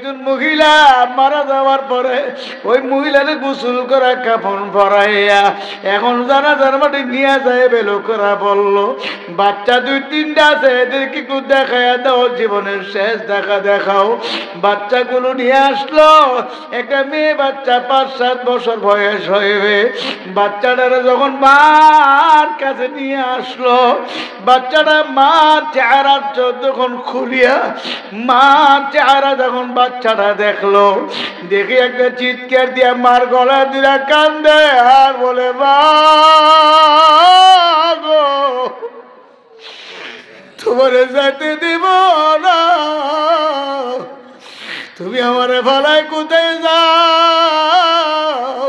একজন মহিলা মারা যাওয়ার পরে ওই মহিলারে গোসল করা কাফন পরাইয়া এখন জানাজার মাঠে নিয়ে যায় লোকেরা বলল বাচ্চা 2-3টা আছে এদেরকে একটু দেখাইয়া দাও, জীবনের শেষ দেখা দেখাও। বাচ্চাগুলো নিয়ে আসলো। একটা মেয়ে বাচ্চা 5-7 বছর বয়স হইবে। বাচ্চাটারা যখন মার কাছে নিয়ে আসলো, বাচ্চাটা মার চেহারা যখন খুলিয়া মার চেহারা যখন বাচ্চাটা দেখলো, দেখে একটা চিৎকার দিয়া মার গলা দিলা কান্দে আর বলে মা গো তোমারে যেতে দিব না, তুমি আমারে ভালাই কোথায় যাও,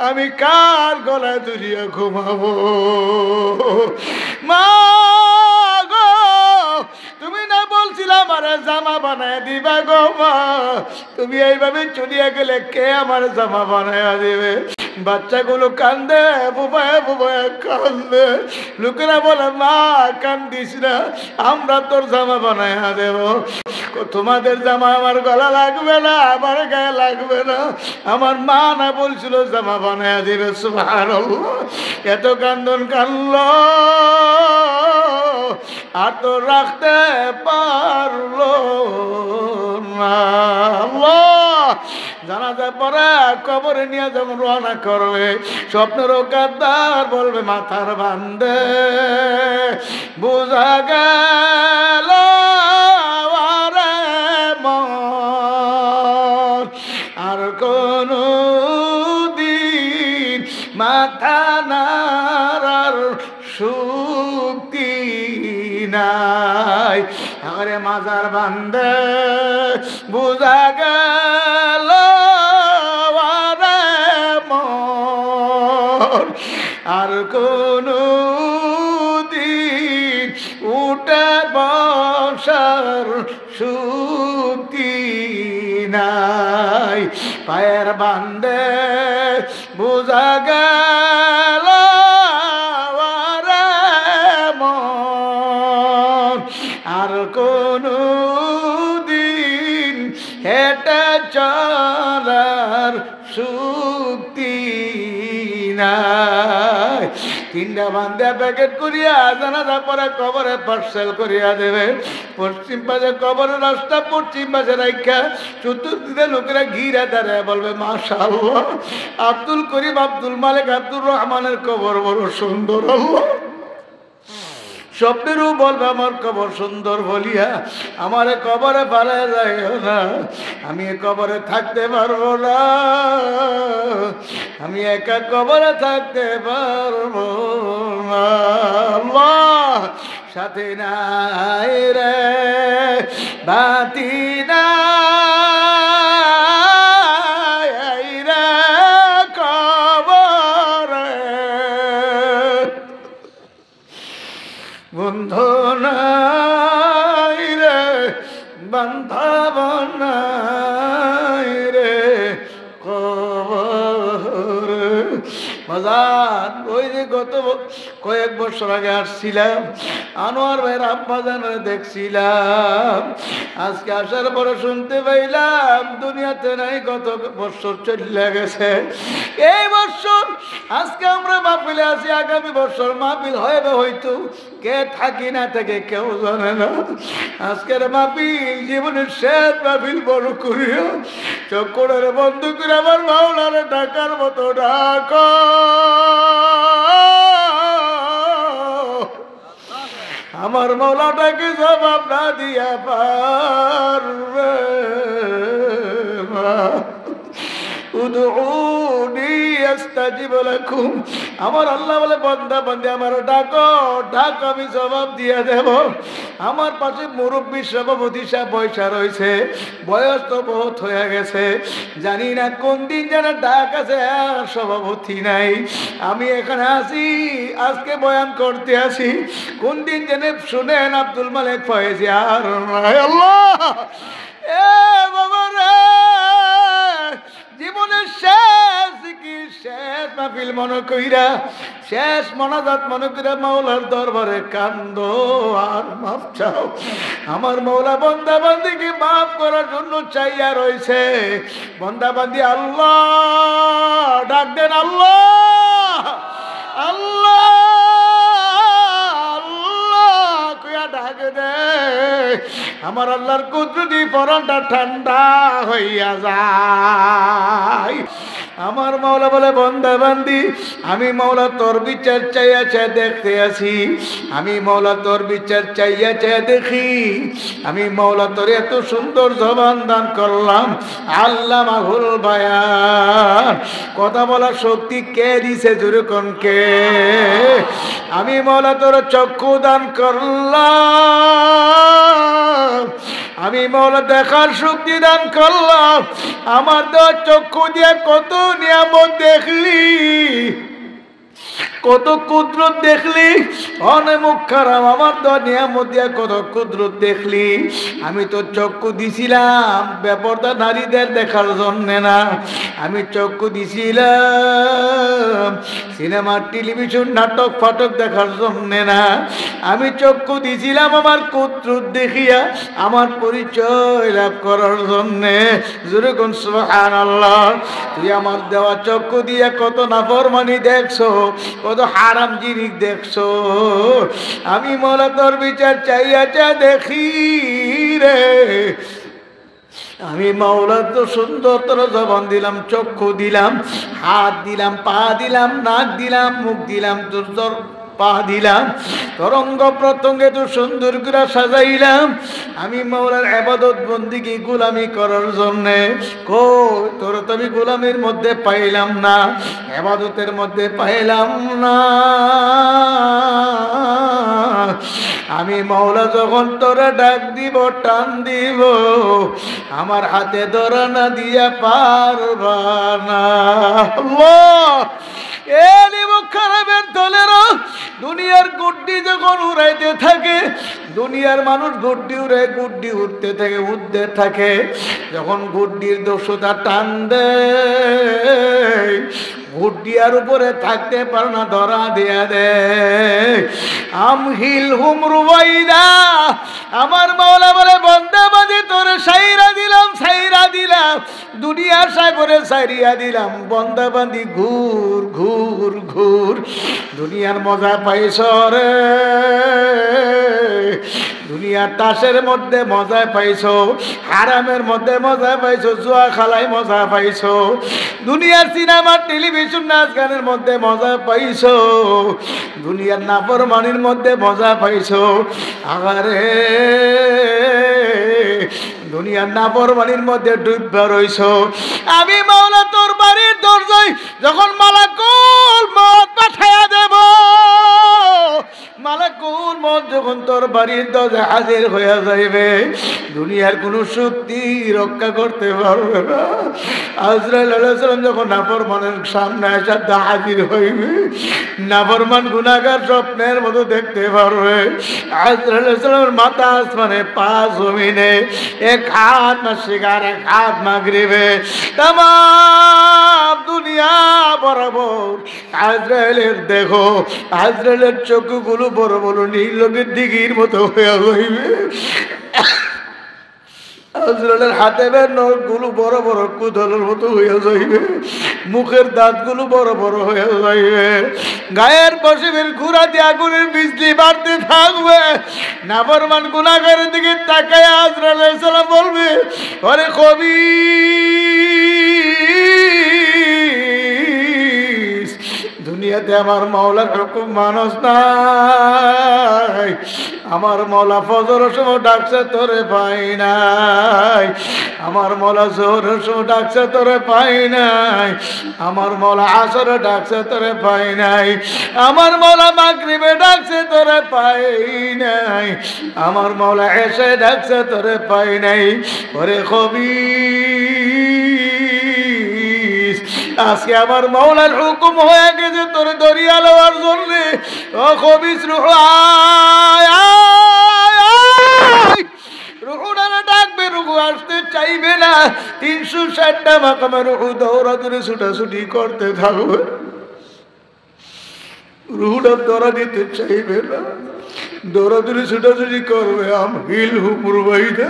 আমি কার গলা ধরিয়া ঘুমাবো। মা গো তুমি না বলছিলাম আমার জামা বানায় দিবা গো মা, তুমি এইভাবে চলিয়া গেলে কে আমার জামা বানায় দিবে। বাচ্চাগুলো কান্দে, বুবায় বুবায় কান্দে। লোকেরা বলে মা কান্দিস না, আমরা তোর জামা বানায় দেব। তোমাদের জামা আমার গলা লাগবে না, আমার গায়ে লাগবে না, আমার মা না বলছিল জামা বানায় দিবে। সুবহানাল্লাহ, এত কান্দন কানল আর তো রাখতে পারলো না। জানাজার পরে কবরে নিয়ে যখন রওনা করবে, স্বপ্নের গাদ্দার বলবে মাথার বান্দে বুঝা গেল আরে মন আর কোন দিন মাথা নাড়ার শক্তি নাই। আরে মাজার বান্দে বুঝা গেল আরে মন আর কোন দিন উঠে বসার শক্তি নাই। পায়ের বান্দে বুঝা গেল আরে মন আর কোন দিন হেঁটে চলার শক্তি নাই। 3টা বান্দা প্যাকেট করিয়া জানাজা পরে কবরে পার্সেল করিয়া দেবে। পশ্চিম পাশে কবরের রাস্তা, পশ্চিম পাশে রাখা চতুর্দিকে লোকেরা ঘিরে দাঁড়ায় বলবে মাশাআল্লাহ, আব্দুল করিম, আব্দুল মালিক, আব্দুর রহমানের কবর বড় সুন্দর। আল্লাহ স্বপ্নেরও বলবে আমার কবর সুন্দর বলিয়া আমার কবরে পালায় যাইও না, আমি এ কবরে থাকতে পারবো না, আমি একা কবরে থাকতে পারবো না। আল্লাহ সাথে নাই রে বাতি নাই রে কবরে বন্ধু নাই রে বান্ধব নাই রে কবর। মজার ওই যে গত কয়েক বছর আগে আসছিলাম, আনোয়ার ভাইয়ের আব্বা জানারে দেখছিলাম। আজকে আসার পরে শুনতে পাইলাম দুনিয়াতে নাই, গত বছর চলে গেছে। এই বছর আজকে আমরা মাহফিলে আছি, আগামী বছর মাহফিল হবে হয়তো, কে থাকি না থাকে কেউ জানে না। আজকের মাহফিল জীবনের শেষ মাহফিল বড় করিয়া চক্করের বন্ধু করে আমার মাওলারে ডাকার মতো ডাক। আমার মাওলাটাকে জবাব না দিয়া পারবে না। উদউনি আস্তাজিব লাকুম, আমার আল্লাহ বলে বান্দা বান্দী আমার ডাকো, ডাক আমি জবাব দিয়ে দেব। আমার পাশে মুরব্বী সভাপতি সাহেব বৈশা রয়েছে, বয়স তো বহুত হয়ে গেছে, জানি না কোন দিন যেন ডাক আছে আর সভাপতি নাই। আমি এখানে আসি, আজকে বয়ান করতে আসি, কোন দিন যেন শুনেন আব্দুল মালিক ফয়েজি আর নাই। আল্লাহ এ বাবা রে, জীবনের শেষ কি শেষ মাহফিল মনে কইরা শেষ মোনাজাত মনে করে মাওলার দরবারে কান্দো আর মাফ চাও। আমার মাওলা বান্দা বান্দিকে মাফ করার জন্য চাইয়া রয়েছে। বান্দা বান্দি আল্লাহ ডাক দেন, আল্লাহ আল্লাহ আল্লাহ কইয়া ডাক দে। আমার আল্লাহর কুদরতি পরানটা ঠান্ডা হইয়া যায়। আমার মাওলা বলে, বান্দা বান্দি আমি মাওলা তোর বিচার চাইয়া চাই দেখতে আছি। আমি মাওলা তোর বিচার চাইয়া চাই দেখি। আমি মাওলা তোর এত সুন্দর জবান দান করলাম, আল্লামাহুল বায়ান, কথা বলার শক্তি কে দিছে জোরে কোন কে? আমি মাওলা তোর চক্ষু দান করলাম, আমি মাওলা দেখার শক্তি দান করলাম। আমার তো চক্ষু দিয়ে কত নিয়ামত দেখলি, কত কুদরত দেখলি। অনেক মুখ খারাপ, আমার তো নিয়ামত দিয়া কত কুদরত দেখলি। আমি তো চক্ষু দিছিলাম বেপরদা নারীদের দেখার জন্যে না, আমি চক্ষু দিছিলাম সিনেমা টেলিভিশন নাটক ফাটক দেখার জন্যে না। আমি চক্ষু দিছিলাম আমার কুদরত দেখিয়া আমার পরিচয় লাভ করার জন্যে। জোরে কোন সুবহানাল্লাহ। তুই আমার দেওয়া চক্ষু দিয়া কত নাফরমানি দেখছো, কত হারাম জিনিস দেখছো। আমি মাওলা তোর বিচার চাইয়া চা দেখি রে। আমি মাওলা তো সুন্দর তোর জবান দিলাম, চক্ষু দিলাম, হাত দিলাম, পা দিলাম, নাক দিলাম, মুখ দিলাম, তোর পা দিলাম, তরঙ্গ প্রত্যঙ্গে তো সুন্দর করে সাজাইলাম। আমি মাওলার ইবাদত বন্দেগী গোলামি করার জন্যে। কই তোর তো আমি গোলামির মধ্যে পাইলাম না, ইবাদতের মধ্যে পাইলাম না। আমি মাওলা যখন তোরা ডাক দিব, টান দিব, আমার হাতে ধরা না দিয়া পারবা না। আল্লাহ খারাপের দলেরও দুনিয়ার গুড্ডি যখন উড়াইতে থাকে, দুনিয়ার মানুষ গুড্ডি উড়ে, গুড্ডি উঠতে থাকে, উঠতে থাকে। যখন গুড্ডির দোষতা টান দেয়, গুড্ডিয়ার উপরে থাকতে পারে না, ধরা দিয়া দে। আমহিল হুম রুবাইদা। আমার মাওলা বলে, বান্দা বাঁধে তোরে সাইরা দিলাম, সাইরা দিলাম, দুনিয়ার সাগরে সাইরিয়া দিলাম। বান্দা বাঁধি ঘুর ঘুর ঘুর। দুনিয়ার মজা পাইছ রে, দুনিয়ার তাসের মধ্যে মজা পাইছো, হারামের মধ্যে মজা পাইছো, জুয়া খালায় মজা পাইছো, দুনিয়ার সিনেমা টেলিভিশন নাচ গানের মধ্যে মজা পাইছো, দুনিয়ার নাফরমানির মধ্যে মজা পাইছো। আগারে দুনিয়ার নাফরমানির মধ্যে ডুববা রইছো। আমি মাওলা তোর বাড়ির দরজায় যখন মালাকুল মউত পাঠায়া দেব, মালাকুল মউত যখন তোর বাড়ির দরজায় হাজির হয়ে যাইবে, দুনিয়ার কোনো শক্তি রক্ষা করতে পারবে না। আজরাইল আলাইহিস সালাম যখন নাফরমানের সামনে এসে হাজির হইবে, নাফরমান গুনাহগার স্বপ্নের মতো দেখতে পারবে। আজরাইল আলাইহিস সালামের মাথা আসমানে, পা জমিনে, এক হাত মাশরিকার, এক হাত মাগরিবে, তামাম দুনিয়া বরাবর আজরাইলের দেখো, আজরাইলের চোখগুলো বড় বড় নীললোকের দিঘির মতো হয়ে হইবে। আজরাইলের হাতের নখগুলো বড় বড় কুদলের মতো হয়ে যাইবে, মুখের দাঁতগুলো বড় বড় হয়ে যাইবে, গায়ের পশমের ঘোড়া দিয়ে আগুনের বিজলি বাড়তে থাকবে। নাফরমান গুনাহগারের দিকে তাকায় আজরাইল আলাইহিস সালাম বলবে, আরে কবি দুনিয়াতে আমার মাওলার হুকুম মানুষ নাই, আমার মাওলা ফজরের সময় ডাকছে তোরে পাই নাই, আমার মাওলা জোহরের সময় ডাকছে তোরে পাই নাই, আমার মাওলা আসরে ডাকছে তোরে পাই নাই, আমার মাওলা মাগরিবে ডাকছে তোরে পাই নাই, আমার মাওলা এসে ডাকছে তোরে পাই নাই। ওরে কবি আজকে আমার মাওলার হুকুম হয়ে গেছে তোর দরিয়া লওয়ার জন্য। ও খবিস রুহ রুহুডারে ডাকবে, রুহু আসতে চাইবে না। 360টা মাকামে রুহু দৌড়াদৌড়ি ছুটাছুটি করতে থাকবে। রুহুটা ধরা দিতে চাইবে না, দৌড়াদৌড়ি ছুটাছুটি করবে। আম হিল হুপুর বাইদা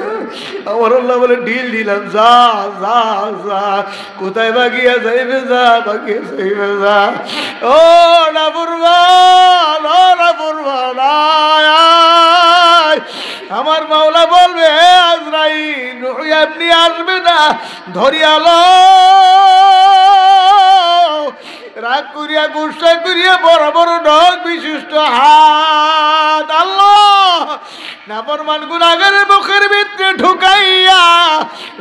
আমার আল্লাহ বলে ঢিল দিলাম, যা যা যা, কোথায় বাগিয়া যাইবে, যা বাগিয়া যাইবে যা। ও নাফরমান, ও নাফরমান, আমার মাওলা বলবে আজরাইল এমনি আসবে না, ধরিয়ালো রাগ করিয়া গুসা করিয়া বড় বড় নখ বিশিষ্ট হাত আল্লাহ নাফরমান গুনাহগারের মুখের ভিতরে ঢুকাইয়া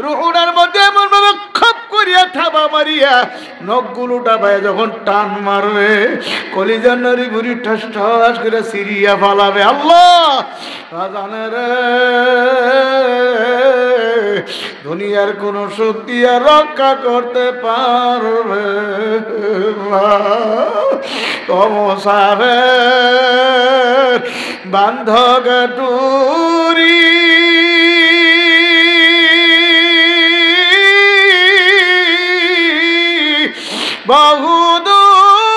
রুহুটার মধ্যে এমন ভাবে খপ করিয়া থাবা মারিয়া নখগুলো ডাবায় যখন টান মারবে কলিজার নারী বুড়ি ঠাস ঠাস করে সিরিয়া ফালাবে। আল্লাহ জানে রে দুনিয়ার কোন শক্তি আর রক্ষা করতে পারবে না। তমসাবে বান্ধব টুরি বহুদূর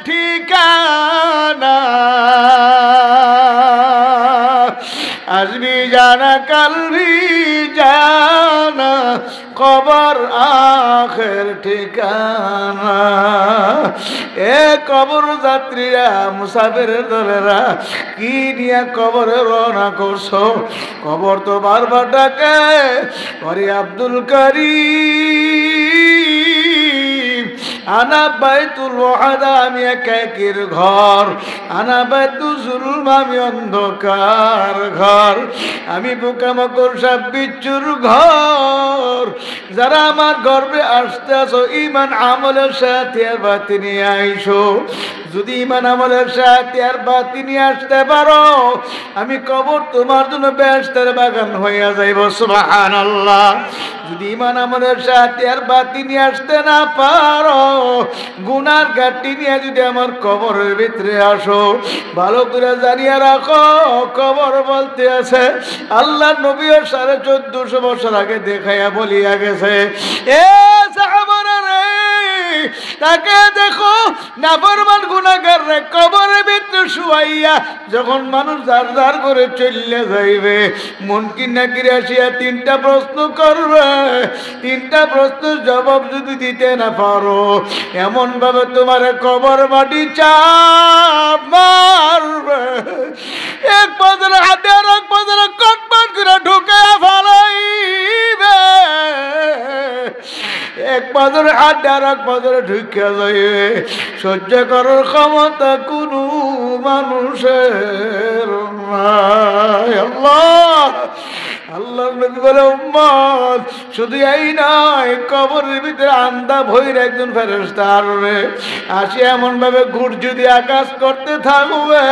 ঠিকানা আসবি জানা কালবি জানা কবর আখের ঠিকানা। এ কবর যাত্রীরা মুসাফিরের দলেরা কি নিয়ে কবরে রওনা করছো? কবর তো বারবার ডাকে, ওরে আব্দুল কারীম আনা বাইতুল ওয়াহাদা, আমি একাকির ঘর, আনা বাইতুল জুলম, আমি অন্ধকার ঘর, আমি পোকামাকড় সাপ বিচ্ছুর ঘর। যারা আমার গর্বে আসতে আসো ইমান আমলের সাথে আর বাতি নিয়ে আইসো, যদি ইমান আমলের সাথে আর বাতি নিয়ে আসতে পারো আমি কবর তোমার জন্য বেহেশতের বাগান হইয়া যাইব। সুবহানাল্লাহ। যদি ইমান আমলের সাথে আর বাতি নিয়ে আসতে না পারো গুনার ঘাটতি নিয়ে যদি আমার কবরের ভিতরে আসো, ভালো করে জানিয়ে রাখো কবর বলতে আছে আল্লাহ নবীও 1450 বছর আগে দেখাইয়া বলিয়া গেছে, এ সাহাবারা রে তাকে দেখো নাফরমান গুনাহগার রে কবরের ভিতরে শুয়াইয়া যখন মানুষ যার যার করে চলে যাইবে মুনকির নাকির আসিয়া 3টা প্রশ্ন করবে, 3টা প্রশ্নের জবাব যদি দিতে না পারো এমন ভাবে তোমার কবর মাটি চাপ মারবে, এক পাজরে হাতে আর এক পাজরে কটমট করে ঢুকে ফেলাইবে, এক পাজরে হাতে আর এক পাজরে ঢুকে যাইবে। সহ্য করার ক্ষমতা কোনো মানুষের নাই। আল্লাহ আল্লাহ নবী বলে উম্মত শুধু এই নয়, কবরের ভিতরে আন্দা ভৈর একজন ফেরেশতা আসবে, আসি এমন ভাবে ঘুর যদি আকাশ করতে থাকবে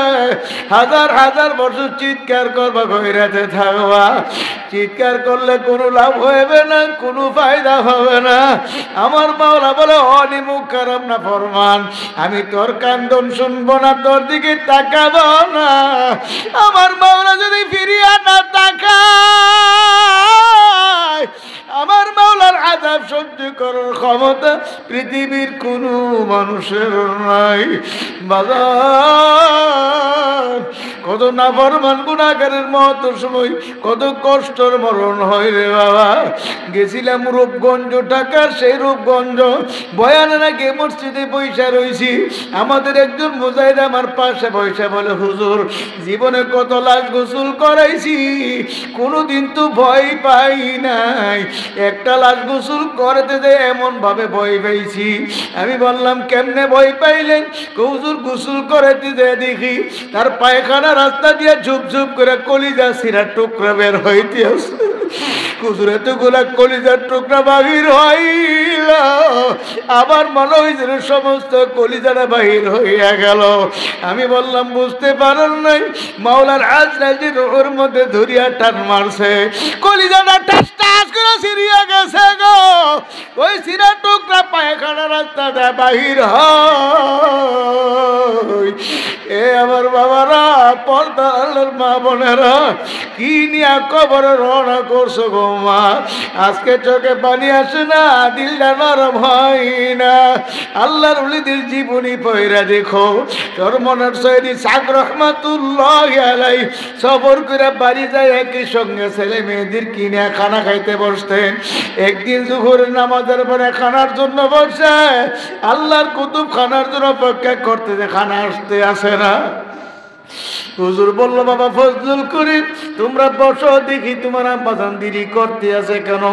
হাজার হাজার বছর চিৎকার করবা, ঘইরাতে থাকবা, চিৎকার করলে কোনো লাভ হইবে না, কোনো ফায়দা হবে না। আমার মাওলা বলে অনি মুখ খারাপ না ফরমান, আমি তোর কান্দন শুনবো না, তোর দিকে তাকাবো না। আমার মাওলা যদি ফিরিয়া না তাকায় আমার মাওলার আযাব সহ্য করার ক্ষমতা পৃথিবীর কোনো মানুষের নাই। বাজার কত নাফরমান গুনাহগারের মত সময় কত কষ্টর মরণ হয় রে বাবা। গেছিলাম রূপগঞ্জ, ঢাকার সেই রূপগঞ্জ বয়ানে নাকি মসজিদে পয়সা রয়েছি, আমাদের একজন মুজাহিদ আমার পাশে পয়সা বলে হুজুর জীবনে কত লাখ গোসল করাইছি কোনোদিন তো ভয় পাই নাই, একটা লাশ গোসল করতে যে এমন ভাবে ভয় পাইছি। আমি বললাম কেমনে ভয় পাইলেন? হুজুর গোসল করতে যে দেখি তার পায়খানা রাস্তা দিয়ে ঝুপ ঝুপ করে কলিজা ছিঁড়া টুকরা বের হইতে আছে। হুজুর এতগুলা কলিজার টুকরা বাহির হইল, আবার মনে হয়েছিল সমস্ত কলিজাটা বাহির হইয়া গেল। আমি বললাম বুঝতে পারেন নাই, মাওলার আজরাইল রুহের মধ্যে ধরিয়া টান মারছে, কলিজাটা টাস টাস করে ছিঁড়িয়া গেছে গো। ওই ছিঁড়া টুকরা পায়খানা রাস্তাটা বাহির হয়। এ আমার বাবারা, পর্দার আল্লাহর মা বোনেরা, কি নিয়ে কবরে রওনা করছো গো মা? আজকে চোখে পানি আসে না, দিলটা নরম হয় না। আল্লাহর ওলিদের জীবনী পয়রা দেখো। চরমনার সৈয়দ সাক রহমাতুল্লাহি আলাইহি সফর করে বাড়ি যায় একই সঙ্গে ছেলে মেয়েদের কিনে খানা খাইতে বসতেন। একদিন জোহরের নামাজের পরে খানার জন্য বসে, আল্লাহর কুতুব খানার জন্য অপেক্ষা করতেছে, খানা আসতে আসে না। হুজুর বলল, বাবা ফজলুল করিম, তোমরা বসো দেখি তোমার আম্মাজান দেরি করতে আছে কেন?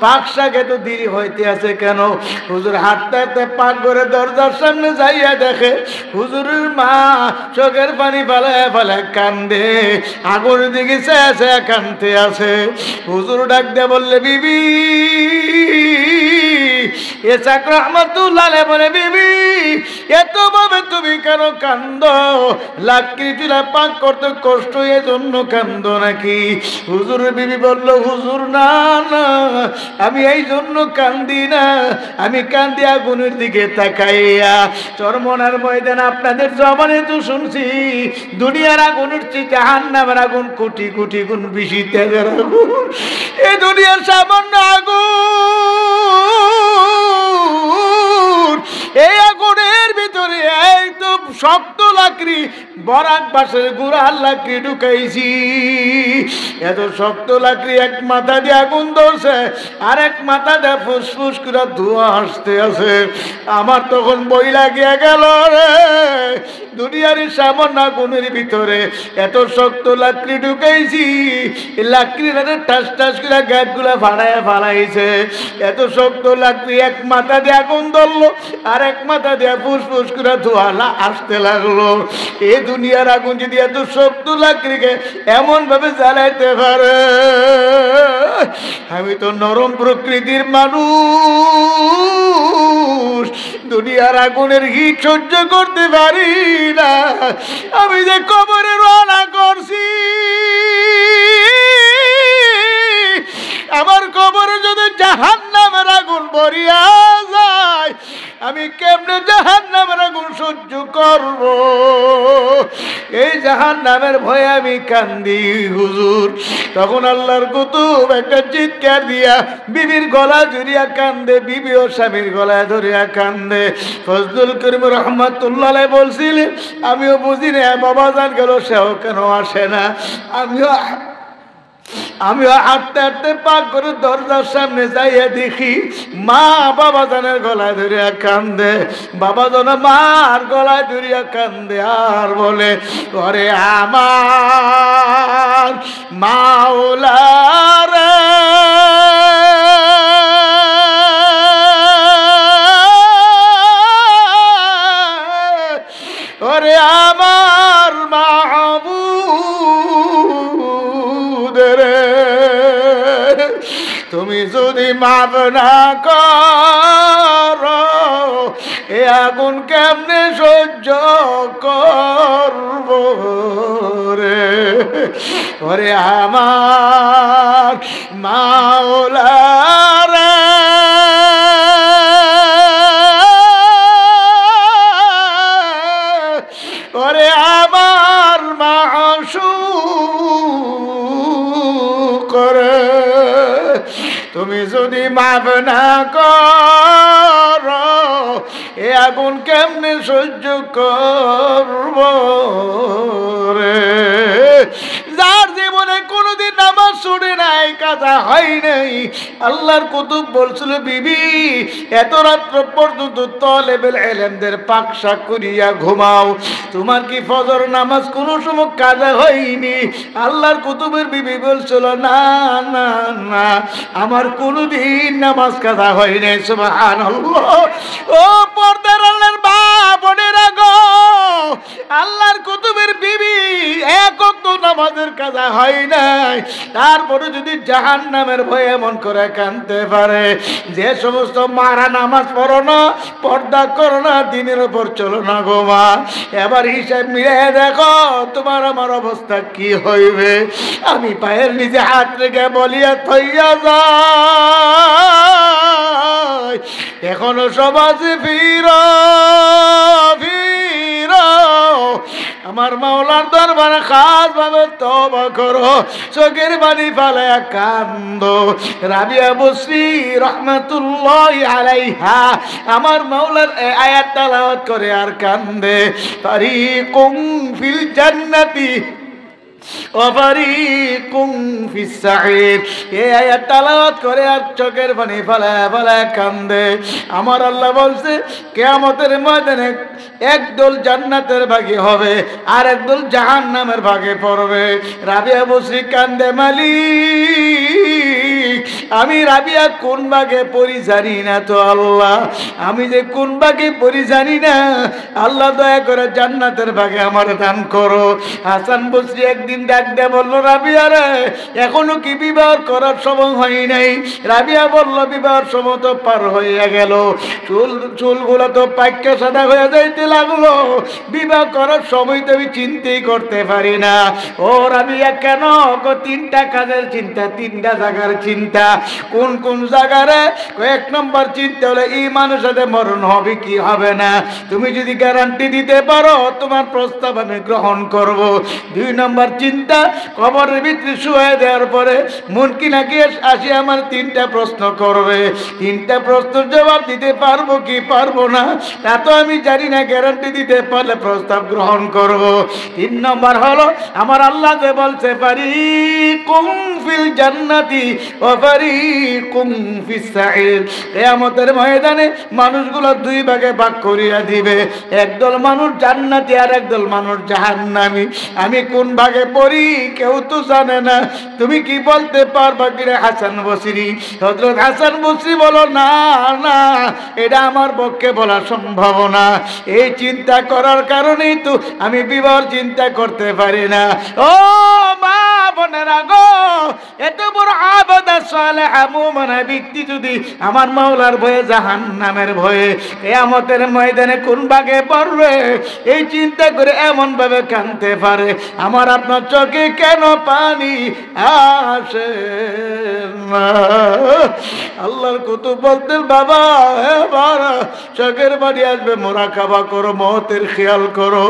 পাক শাকে তো দেরি হইতে আছে কেন? হুজুর হাঁটতে হাঁটতে পাক করে দরজার সামনে যাইয়া দেখে হুজুরের মা চোখের পানি ফালায় ফালায় কান্দে, আগুন দিকে চেয়ে চেয়ে কান্দতে আছে। হুজুর ডাক দিয়ে বললে, বিবি ইসাক রাহমাতুল্লাহ আলাইহি বলে, বিবি এত ভাবে তুমি কেন কান্দো? লাকড়ি চুলা পাক করতে কষ্ট এজন্য কান্দো নাকি? হুজুরের বিবি বলল, হুজুর না না, আমি এই জন্য কান্দি না, আমি কান্দি আগুনের দিকে তাকাইয়া। চরমনার ময়দানে আপনাদের জবানে তো শুনছি, দুনিয়ার আগুনের চেয়ে জাহান্নামের আগুন কোটি কোটি গুণ বেশি তেজের আগুন। এই দুনিয়ার সামান্য আগুন, এই আগুনের ভিতরে একদম শক্ত লাকড়ি, বরাক বাঁশের গুড়ার লাকড়ি ঢুকাইছি। এত শক্ত লাকড়ি, এক মাথা দিয়ে আগুন ধরছে, আর এক মাথা দিয়ে ফুসফুস করে ধোঁয়া আসতে আছে। আমার তখন বই লাগিয়া গেল রে, দুনিয়ার সামান্য আগুনের ভিতরে এত শক্ত লাকড়ি ঢুকাইছি, লাকড়িটাকে টাস টাস করে গাছ গুলা ফাড়াইয়া ফাড়াইছে। এত শক্ত লাকড়ি, এক মাথা দিয়ে আগুন ধরলো, আর এক মাথা দিয়ে ফুসফুস করে ধোঁয়া আসতে লাগলো। এ দুনিয়ার আগুন যদি এত শক্ত লাকড়িকে এমন ভাবে জ্বালাইতে পারে, আমি তো নরম প্রকৃতির মানুষ, দুনিয়ার আগুনের হিট সহ্য করতে পারি না। আমি যে কবরে রওনা করছি, আমার কবরে যদি জাহান্নামের আগুন ভরিয়া যায়, আমি কেমনে জাহান্নামের আগুন সহ্য করব? এই জাহান্নামের ভয়ে আমি কান্দি হুজুর। তখন আল্লাহর কুতুব একটা চিৎকার দিয়া বিবির গলা জড়িয়া কান্দে, বিবি ও স্বামীর গলায় ধরিয়া কান্দে। ফজলুল করিম রহমাতুল্লাহ আলাইহি বলছিলেন, আমিও বুঝি না বাবা জান গেল, সেও কেন আসে না। আমিও হাঁটতে হাঁটতে পাক করে দরজার সামনে যাইয়া দেখি মা বাবা জানের গলায় ধরিয়া কান্দে, বাবা জান মার গলায় ধরিয়া কান্দে, আর বলে, ওরে আমার মাওলা রে, ওরে আমার মাহবুব রে, তুমি যদি মাফ না করো, এ আগুন কেমনে সহ্য করব রে? ওরে আমার মাওলা রে, ওরে আমার মাশূক রে, তুমি যদি মাফ না করো, এ আগুন কেমনে সহ্য করব রে? যার জীবনে কোনোদিন নামাজ ছুটে নাই, কাজা হয় নাই, আল্লাহর কুতুব বলছিল, বিবি এত রাত্র পর্যন্ত তলেবেল ইলমদের পাকশাক করিয়া ঘুমাও, তোমার কি ফজর নামাজ কোনো সময় কাজা হয়নি? আল্লাহর কুতুবের বিবি বলছিল, না না না, আমার কোনোদিন নামাজ কাজা হয় নাই। সুবহানাল্লাহ। ও পর্দার আল্লাহর মা বোনেরা গো, আল্লাহর কুতুবের বিবি এক ওয়াক্ত নামাজের কাজা হয় নাই, তারপরে যদি জাহান্নামের ভয়ে এমন করে কাঁদতে পারে, যে সমস্ত মারা নামাজ পড়ো না, পর্দা করো না, দিনের উপর চলো না গো মা, এবার হিসাব মিলিয়ে দেখো তোমার আমার অবস্থা কি হইবে। আমি পায়ের নিচে হাত রেখে বলিয়া থইয়া যাই, এখনো সমাজে ফিরো ফিরো, আমার মাওলার দরবারে খাস ভাবে তওবা করো, চোখের পানি ফালায়া কান্দো। রাবিয়া বসরি রহমাতুল্লাহি আলাইহা আমার মাওলার এই আয়াত তেলাওয়াত করে আর কান্দে। ফারিকুম ফিল জান্নাতি ওয়াফারিকুম ফিস সাঈর, এই আয়াত তেলাওয়াত করে আর চোখের পানি ফালায়া ফালায়া কান্দে। আমার আল্লাহ বলছে কিয়ামতের ময়দানে একদল জান্নাতের ভাগে হবে আর একদল জাহান্নামের ভাগে পড়বে। রাবিয়া বসরি কান্দে, মালিক আমি রাবিয়া কোন ভাগে পড়ি জানি না তো আল্লাহ, আমি যে কোন ভাগে পড়ি জানি না, আল্লাহ দয়া করে জান্নাতের ভাগে আমার দান করো। হাসান বসরি একদিন ডাক দিয়ে বলল, রাবিয়া রে এখনো কি বিবাহ করার সময় হয় নাই? রাবিয়া বলল, বিবাহের সময় তো পার হয়ে গেল, চুলগুলো তো পাক্কা সাদা হয়ে যাইতে লাগলো, বিবাহ করার সময় তো আমি চিন্তাই করতে পারি না। ও রাবিয়া কেন? তিনটা কাজের চিন্তা, তিনটা জায়গার চিন্তা। কোন কোন জায়গারে? এক নম্বর চিন্তা হলো ঈমানের সাথে মরণ হবে কি হবে না, তুমি যদি গ্যারান্টি দিতে পারো তোমার প্রস্তাব আমি গ্রহণ করব। দুই নম্বর চিন্তা, কবরের ভিতরে শুয়ে দেওয়ার পরে মুনকির নাকির আসি আমার তিনটা প্রশ্ন করবে, তিনটা প্রশ্নের জবাব দিতে পারবো কি পারবো না তা তো আমি জানি না, গ্যারান্টি দিতে পারলে প্রস্তাব গ্রহণ করব। তিন নম্বর হলো আমার আল্লাহ যে বলছে ফারিকুম ফিল জান্নাতি ওয়া ফারিকুম ফিস সাঈর, কিয়ামতের ময়দানে মানুষগুলো দুই ভাগে ভাগ করিয়া দিবে, একদল মানুষ জান্নাতি আর একদল মানুষ জাহান্নামী। আমি কোন ভাগে পড়ি কেউ তো জানে না, তুমি কি বলতে পারবা কিরে হাসান বসরি? হযরত হাসান বসরি বলো, না না এটা আমার পক্ষে বলা সম্ভব না, এই চিন্তা করার কারণেই তো আমি বিবাহের চিন্তা করতে পারি না। ও মা বোনেরা গো, এত বড় আবাদা সালেহা মুমিনা ব্যক্তি যদি আমার মাওলার ভয়ে জাহান্নামের ভয়ে কিয়ামতের ময়দানে কোন ভাগে পড়বে এই চিন্তা করে এমন ভাবে কাঁদতে পারে, আমার আপনার চোখে কেন পানি আসে না? আল্লাহর কুতুব বলতেন, বাবা এবার চোখের পানি আসবে, মুরাকাবা করো, মওতের খেয়াল করো,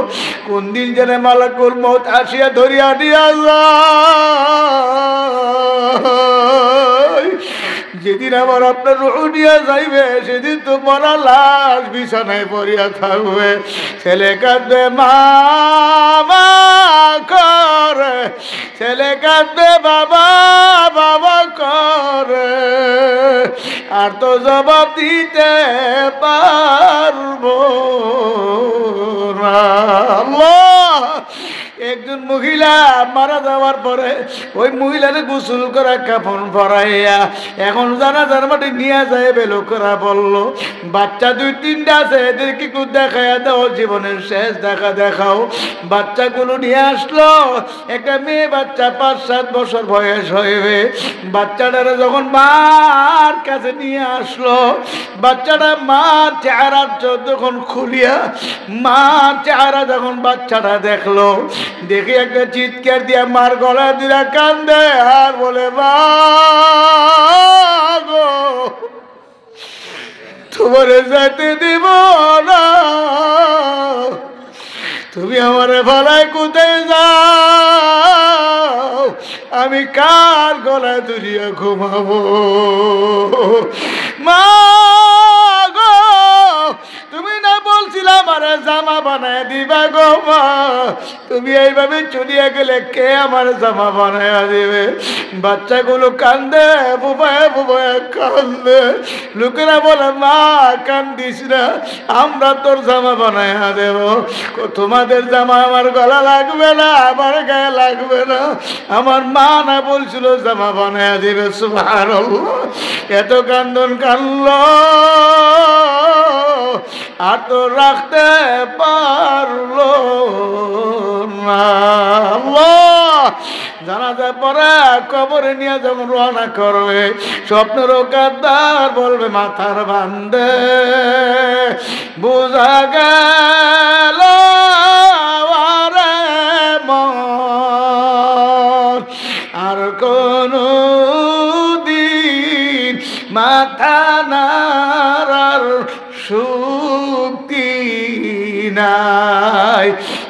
কোন দিন যেন মালাকুল মওত আসিয়া ধরিয়া দিয়া যায়। যেদিন আমার আপনার রূহ নিয়ে যাইবে সেদিন তো মরা লাশ বিছানায় পড়িয়া থাকবে, ছেলে কাঁদবে মা করে, ছেলে কাঁদবে বাবা বাবা করে, আর তো জবাব দিতে পারবো না। আল্লাহ, একজন মহিলা মারা যাওয়ার পরে ওই মহিলারে গোসল করা কাফন পরাইয়া এখন জানাজার মাঠে নিয়ে যায়, লোকেরা বলল বাচ্চা দুই তিনটা আছে এদেরকে একটু দেখাইয়া দাও, জীবনের শেষ দেখা দেখাও। বাচ্চাগুলো নিয়ে আসলো, একটা মেয়ে বাচ্চা 5-7 বছর বয়স হইবে। বাচ্চাটারা যখন মার কাছে নিয়ে আসলো, বাচ্চাটা মার চেহারা যখন খুলিয়া মার চেহারা যখন বাচ্চাটা দেখলো, দেখে একটা চিৎকার দিয়া মার গলা দিয়া কান্দে আর বলে, মা গো তোমারে যেতে দিব না, তুমি আমারে ভালাই কোথায় যাও, আমি কার গলায় দুলিয়া ঘুমাবো? মা গো তুমি না বলছিলাম আরে জামা বানায় দিবা গো মা, তুমি এইভাবে চলিয়া গেলে কে আমার জামা বানায় দিবে? বাচ্চাগুলো কান্দে, বুবায় বুবায় কান্দে। লোকেরা বলে, মা কান্দিস না, আমরা তোর জামা বানায় দেব। তোমাদের জামা আমার গলা লাগবে না, আমার গায়ে লাগবে না, আমার মা না বলছিল জামা বানায় দিবে। সুবহানাল্লাহ, এত কান্দন কানলো আর তো রাখতে পারলো না। জানাজার পরে কবরে নিয়ে যখন রওনা করবে, স্বপ্নের গাদ্দার বলবে মাথার বান্দে বুঝা গেল আরে মন আর কোনো দিন মাথা নাড়ার শক্তি নাই।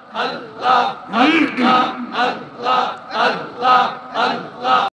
Allah, Allah, Allah, Allah, Allah.